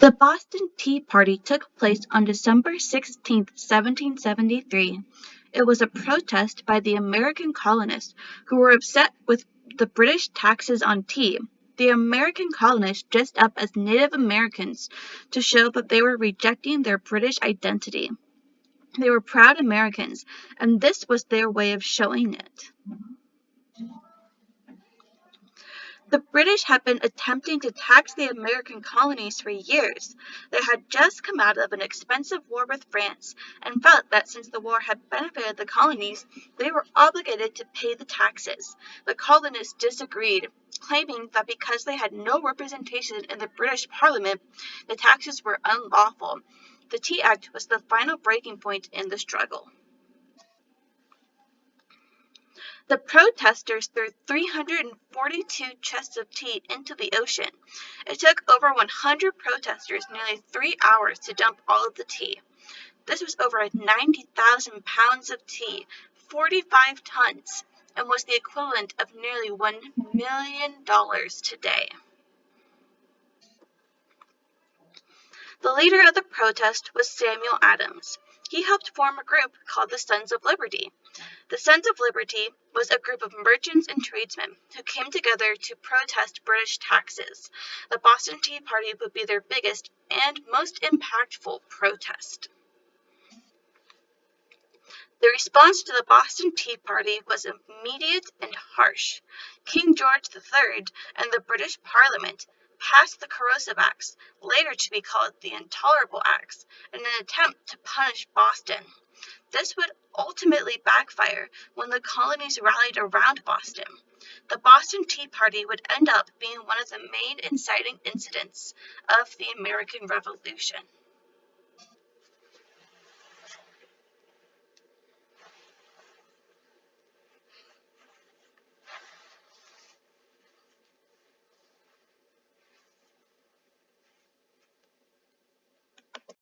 The Boston Tea Party took place on December 16, 1773. It was a protest by the American colonists who were upset with the British taxes on tea. The American colonists dressed up as Native Americans to show that they were rejecting their British identity. They were proud Americans, and this was their way of showing it. The British had been attempting to tax the American colonies for years. They had just come out of an expensive war with France and felt that since the war had benefited the colonies, they were obligated to pay the taxes. The colonists disagreed, claiming that because they had no representation in the British Parliament, the taxes were unlawful. The Tea Act was the final breaking point in the struggle. The protesters threw 342 chests of tea into the ocean. It took over 100 protesters nearly 3 hours to dump all of the tea. This was over 90,000 pounds of tea, 45 tons, and was the equivalent of nearly $1 million today. The leader of the protest was Samuel Adams. He helped form a group called the Sons of Liberty. The Sons of Liberty was a group of merchants and tradesmen who came together to protest British taxes. The Boston Tea Party would be their biggest and most impactful protest. The response to the Boston Tea Party was immediate and harsh. King George III and the British Parliament passed the Corrosive Acts, later to be called the Intolerable Acts, in an attempt to punish Boston. This would ultimately backfire when the colonies rallied around Boston. The Boston Tea Party would end up being one of the main inciting incidents of the American Revolution.